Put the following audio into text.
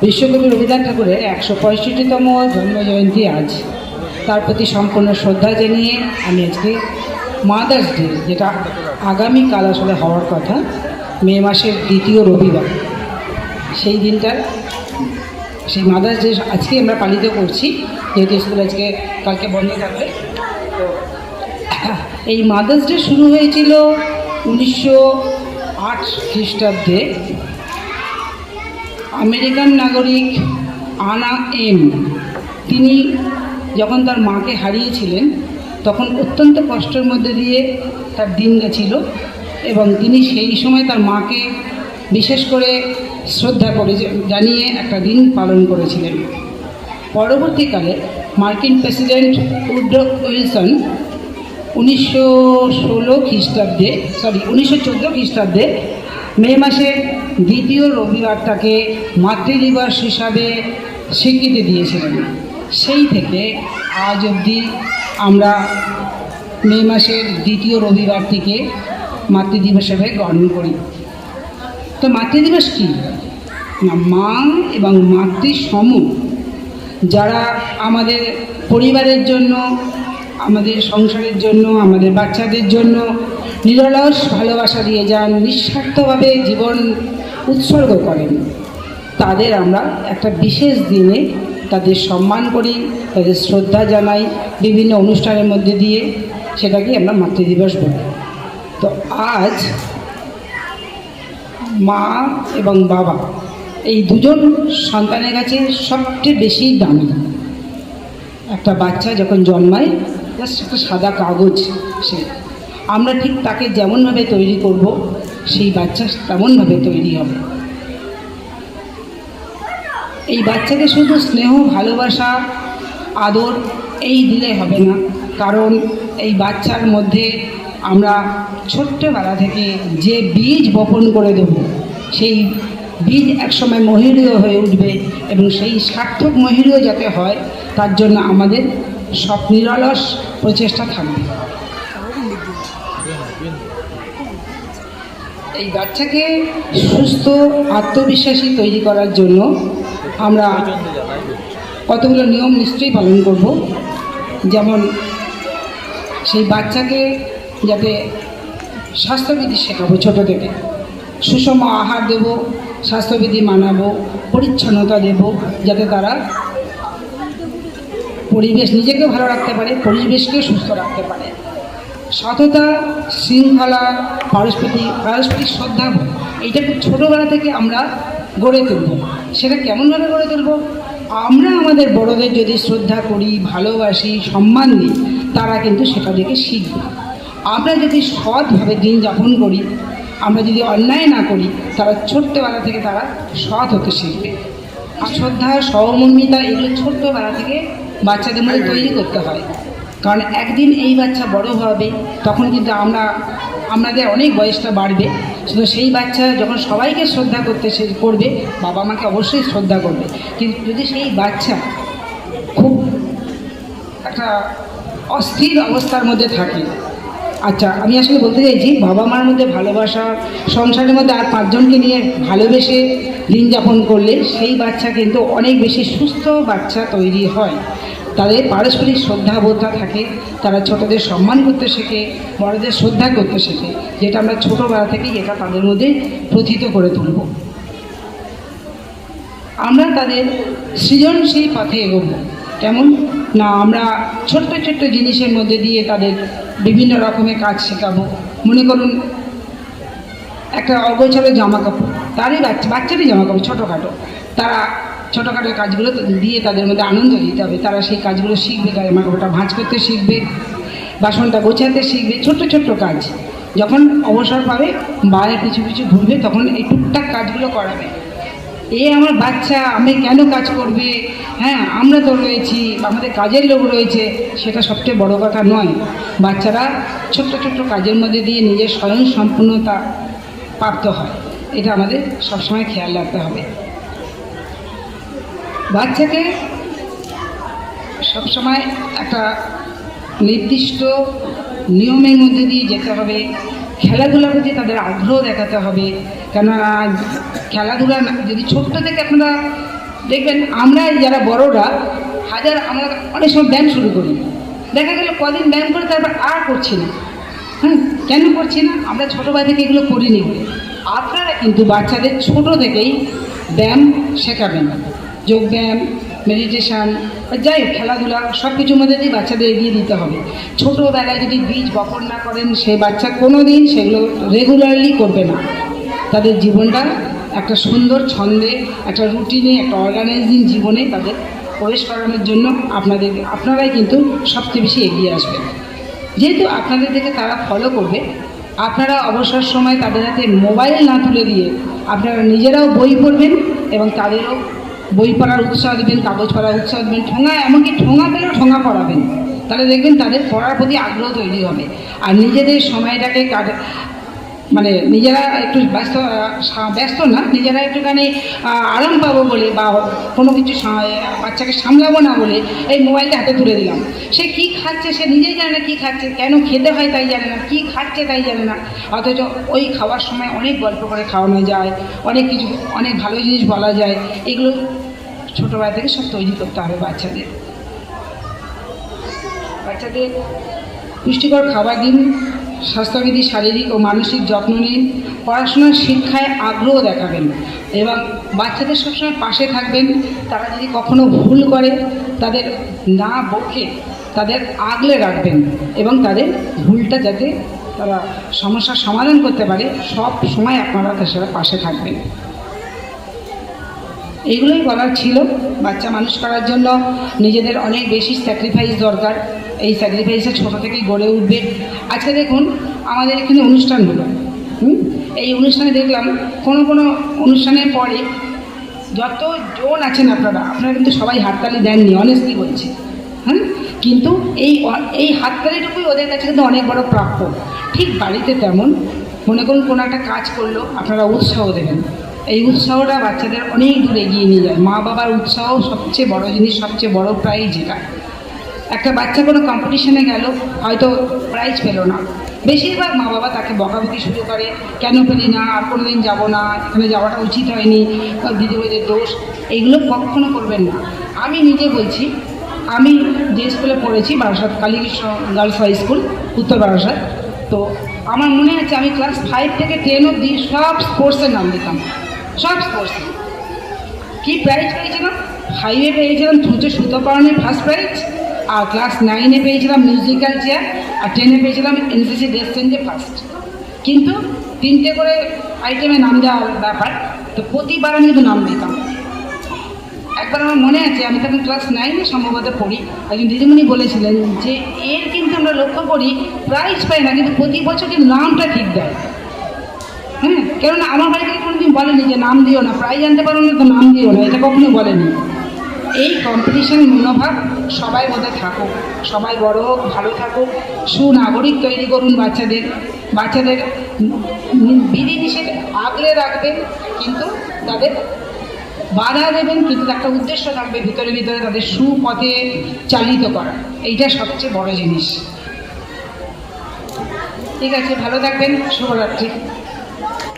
বিশ্বকবি রবীন্দ্রনাথ ঠাকুরের ১৬৫তম জন্মজয়ন্তী আজ। তার প্রতি সম্পূর্ণ শ্রদ্ধা জানিয়ে আমি আজকে মাদার্স ডে, যেটা আগামীকাল আসলে হওয়ার কথা, মে মাসের দ্বিতীয় রবিবার, সেই দিনটার সেই মাদার্স ডে আজকে আমরা পালিত করছি, যেহেতু স্কুল আজকে কালকে বন্ধ থাকবে। তো এই মাদার্স ডে শুরু হয়েছিল ১৯০৮ খ্রিস্টাব্দে। আমেরিকান নাগরিক আনা এম, তিনি যখন তার মাকে হারিয়েছিলেন তখন অত্যন্ত কষ্টের মধ্যে দিয়ে তার দিন গেছিল, এবং তিনি সেই সময় তার মাকে বিশেষ করে শ্রদ্ধা করে জানিয়ে একটা দিন পালন করেছিলেন। পরবর্তীকালে মার্কিন প্রেসিডেন্ট উড্রো উইলসন ১৯১৬ খ্রিস্টাব্দে ১৯১৪ খ্রিস্টাব্দে মে মাসের দ্বিতীয় রবিবারটাকে মাতৃদিবস হিসাবে স্বীকৃতি দিয়েছিলেন। সেই থেকে আজ অবধি আমরা মে মাসের দ্বিতীয় রবিবারটিকে মাতৃদিবস হিসেবে গ্রহণ করি। তো মাতৃদিবস কী না, মা এবং মাতৃ সম যারা আমাদের পরিবারের জন্য, আমাদের সংসারের জন্য, আমাদের বাচ্চাদের জন্য নিরলস ভালোবাসা দিয়ে যান, নিঃস্বার্থভাবে জীবন উৎসর্গ করেন, তাদের আমরা একটা বিশেষ দিনে তাদের সম্মান করি, তাদের শ্রদ্ধা জানাই বিভিন্ন অনুষ্ঠানের মধ্যে দিয়ে, সেটাকে আমরা মাতৃদিবস বলি। তো আজ মা এবং বাবা এই দুজন সন্তানের কাছে সবচেয়ে বেশি দামি। একটা বাচ্চা যখন জন্মায় জাস্ট একটা সাদা কাগজ, সে আমরা ঠিক তাকে যেমনভাবে তৈরি করব সেই বাচ্চা তেমনভাবে তৈরি হবে। এই বাচ্চাকে শুধু স্নেহ, ভালোবাসা, আদর এই দিলে হবে না, কারণ এই বাচ্চার মধ্যে আমরা ছোট্টবেলা থেকে যে বীজ বপন করে দেব, সেই বীজ একসময় মহিরীয় হয়ে উঠবে, এবং সেই সার্থক মহিরীয় যাতে হয় তার জন্য আমাদের সব নিরলস প্রচেষ্টা থাকবে। এই বাচ্চাকে সুস্থ আত্মবিশ্বাসী তৈরি করার জন্য আমরা কতগুলো নিয়ম নিশ্চয়ই পালন করব। যেমন সেই বাচ্চাকে যাতে স্বাস্থ্যবিধি শেখাবো, ছোটো থেকে সুষম আহার দেব, স্বাস্থ্যবিধি মানাবো, পরিচ্ছন্নতা দেব, যাতে তারা পরিবেশ নিজেকে ভালো রাখতে পারে, পরিবেশকে সুস্থ রাখতে পারে। সততা, শৃঙ্খলা, পারস্পরিক শ্রদ্ধা, এইটাকে ছোটোবেলা থেকে আমরা গড়ে তুলব। সেটা কেমনভাবে গড়ে তুলব? আমরা আমাদের বড়দের যদি শ্রদ্ধা করি, ভালোবাসি, সম্মান দিই, তারা কিন্তু সেটা দেখে শিখবে। আমরা যদি সৎভাবে দিন যাপন করি, আমরা যদি অন্যায় না করি, তারা ছোট্টবেলা থেকে তারা সৎ হতে শিখবে। শ্রদ্ধা, সহমর্মিতা এগুলো ছোট্টবেলা থেকে বাচ্চাদের মধ্যে তৈরি করতে হয়, কারণ একদিন এই বাচ্চা বড় হবে, তখন কিন্তু আমাদের অনেক বয়সটা বাড়বে। শুধু সেই বাচ্চা যখন সবাইকে শ্রদ্ধা করতে করবে, বাবা মাকে অবশ্যই শ্রদ্ধা করবে, কিন্তু যদি সেই বাচ্চা খুব একটা অস্থির অবস্থার মধ্যে থাকে, আচ্ছা আমি আসলে বলতে চাইছি বাবা মার মধ্যে ভালোবাসা, সংসারের মধ্যে আর 5 জনকে নিয়ে ভালোবেসে দিন যাপন করলে সেই বাচ্চা কিন্তু অনেক বেশি সুস্থ বাচ্চা তৈরি হয়। তাদের পারস্পরিক শ্রদ্ধাবোধটা থাকে, তারা ছোটদের সম্মান করতে শেখে, বড়দের শ্রদ্ধা করতে শেখে, যেটা আমরা ছোটোবেলা থেকেই এটা তাদের মধ্যে প্রথিত করে তুলব। আমরা তাদের সৃজনশীল পথে এগোব। কেমন না, আমরা ছোট্ট ছোট্ট জিনিসের মধ্যে দিয়ে তাদের বিভিন্ন রকমের কাজ শেখাবো। মনে করুন একটা অগোছালো জামা কাপড়, তারই বাচ্চারই জামা কাপড় ছোটোখাটো, তারা ছোটোখাটো কাজগুলো দিয়ে তাদের মধ্যে আনন্দ দিতে হবে। তারা সেই কাজগুলো শিখবে, জামা কাপড়টা ভাঁজ করতে শিখবে, বাসনটা গোছাতে শিখবে, ছোট্ট ছোট্ট কাজ। যখন অবসর পাবে, মায়ের পিছু পিছু ঘুরবে, তখন এই টুকটাক কাজগুলো করাবে। আমার বাচ্চা আমি কেন কাজ করবে, হ্যাঁ আমরা তো রয়েছি, আমাদের কাজের লোক রয়েছে, সেটা সবচেয়ে বড় কথা নয়। বাচ্চারা ছোট্ট ছোট্ট কাজের মধ্যে দিয়ে নিজের স্বয়ং সম্পূর্ণতা প্রাপ্ত হয়, এটা আমাদের সবসময় খেয়াল রাখতে হবে। বাচ্চাকে সবসময় একটা নির্দিষ্ট নিয়মের মধ্যে দিয়ে যেতে হবে। খেলাধুলার প্রতি তাদের আগ্রহ দেখাতে হবে, কেননা খেলাধুলা যদি ছোট্ট থেকে আপনারা দেখবেন আমরা যারা বড়রা আমরা অনেক সময় ব্যায়াম শুরু করি, দেখা গেল কদিন ব্যায়াম করে তারপর আর করছি না। হ্যাঁ, কেন করছি না? আমরা ছোটোবেলা থেকে এগুলো করিনি বলে। আপনারা কিন্তু বাচ্চাদের ছোট থেকেই ব্যায়াম শেখাবেন, যোগব্যায়াম, মেডিটেশান, যাই হোক খেলাধুলা, সব কিছুর মধ্যে দিয়ে বাচ্চাদের এগিয়ে দিতে হবে। ছোটোবেলায় যদি বীজ বপন না করেন, সেই বাচ্চা কোনো দিন সেগুলো রেগুলারলি করবে না। তাদের জীবনটা একটা সুন্দর ছন্দে, একটা রুটিনে, একটা অর্গানাইজিং জীবনে তাদের প্রবেশ করানোর জন্য আপনারাই কিন্তু সবচেয়ে বেশি এগিয়ে আসবেন। যেহেতু আপনাদের থেকে তারা ফলো করবে, আপনারা অবসর সময় তাদের হাতে মোবাইল না তুলে দিয়ে আপনারা নিজেরাও বই পড়বেন এবং তাদেরও বই পড়ার উৎসাহ দেবেন, কাগজ পড়ার উৎসাহ দেবেন, এমনকি ঠোঙা পেলেও ঠোঙা পড়াবেন। তাহলে দেখবেন তাদের পড়ার প্রতি আগ্রহ তৈরি হবে। আর নিজেদের সময়টাকে মানে নিজেরা একটু ব্যস্ত না, নিজেরা একটুখানি আরাম পাবো বলে বা কোনো কিছু বাচ্চাকে সামলাবো না বলে এই মোবাইলটা হাতে তুলে দিলাম। সে কী খাচ্ছে সে নিজেই জানে না, কী খাচ্ছে, কেন খেতে হয় তাই জানে না, কী খাচ্ছে তাই জানে না। অথচ ওই খাওয়ার সময় অনেক গল্প করে খাওয়ানো যায়, অনেক কিছু, অনেক ভালো জিনিস বলা যায়। এগুলো ছোটোবেলা থেকে সব তৈরি করতে হবে বাচ্চাদের। পুষ্টিকর খাবার দিন, স্বাস্থ্যবিধি, শারীরিক ও মানসিক যত্ন নিন, পড়াশোনার শিক্ষায় আগ্রহ দেখাবেন এবং বাচ্চাদের সবসময় পাশে থাকবেন। তারা যদি কখনো ভুল করে তাদের না বকে তাদের আগলে রাখবেন এবং তাদের ভুলটা যাতে তারা সমস্যার সমাধান করতে পারে, সব সময় আপনারা তার পাশে থাকবেন। এইগুলোই বলার ছিল। বাচ্চা মানুষ করার জন্য নিজেদের অনেক বেশি স্যাক্রিফাইস দরকার। এই স্যাক্রিফাইসে ছোটো থেকেই গড়ে উঠবে। আজকে দেখুন আমাদের এখানে অনুষ্ঠান হলো, এই অনুষ্ঠানে দেখলাম কোনো অনুষ্ঠানের পরে যতজন আছেন আপনারা কিন্তু সবাই হাততালি দেননি, অনেস্টলি বলছি। হ্যাঁ, কিন্তু এই হাততালিটুকুই ওদের কাছে কিন্তু অনেক বড় প্রাপ্য। ঠিক বাড়িতে তেমন মনে করুন কোনো একটা কাজ করলো, আপনারা উৎসাহ দেবেন। এই উৎসাহটা বাচ্চাদের অনেক দূর এগিয়ে নিয়ে যায়। মা বাবার উৎসাহ সবচেয়ে বড় জিনিস, সবচেয়ে বড় প্রাইজ। এটা একটা বাচ্চা কোনো কম্পিটিশনে গেল, হয়তো প্রাইজ পেল না, বেশিরভাগ মা বাবা তাকে বকাবকি শুরু করে, কেন পেলি না, আর কোনো দিন যাবো না, এখানে যাওয়াটা উচিত হয়নি, দিদিভাইদের দোষ। এইগুলো কখনো করবেন না। আমি নিজে বলছি, আমি যে স্কুলে পড়েছি, Barasat Kalikrishna girls high school, Uttar Barasat, তো আমার মনে আছে আমি ক্লাস 5 থেকে 10 অবধি সব স্পোর্টসের নাম দিতাম। সব স্পোর্টস কী প্রাইজ পেয়েছিলাম? 5-এ পেয়েছিলাম ছুঁচে সুতো পড়ানো ফার্স্ট প্রাইজ, আর ক্লাস 9-এ পেয়েছিলাম মিউজিক্যাল চেয়ার, আর 10-এ পেয়েছিলাম এনসিসি ড্রেস চেঞ্জে ফার্স্ট। কিন্তু 3টে করে আইটেমে নাম দেওয়ার ব্যাপার, তো প্রতিবার আমি কিন্তু নাম দিতাম। একবার আমার মনে আছে, আমি তখন ক্লাস 9-এ সম্ভবত পড়ি, একজন দিদিমণি বলেছিলেন যে এর কিন্তু আমরা লক্ষ্য করি প্রাইজ পাই না, কিন্তু প্রতি বছর কিন্তু নামটা ঠিক দেয়। হ্যাঁ, কেননা আমার বাড়িতে কোনোদিন বলেনি যে নাম দিও না, প্রাইজ আনতে পারো না তো নাম দিও না, এটা কখনো বলেনি। এই কম্পিটিশন মনোভাব সবাই মধ্যে থাকুক, সবাই বড় হোক, ভালো থাকুক, সুনাগরিক তৈরি করুন বাচ্চাদের বিধিনিষেধ আগলে রাখবেন, কিন্তু তাদের বাধা দেবেন, কিন্তু একটা উদ্দেশ্য থাকবে ভিতরে তাদের সুপথে চালিত করা। এইটা সবচেয়ে বড় জিনিস। ঠিক আছে, ভালো থাকবেন, শুভরাত্রি।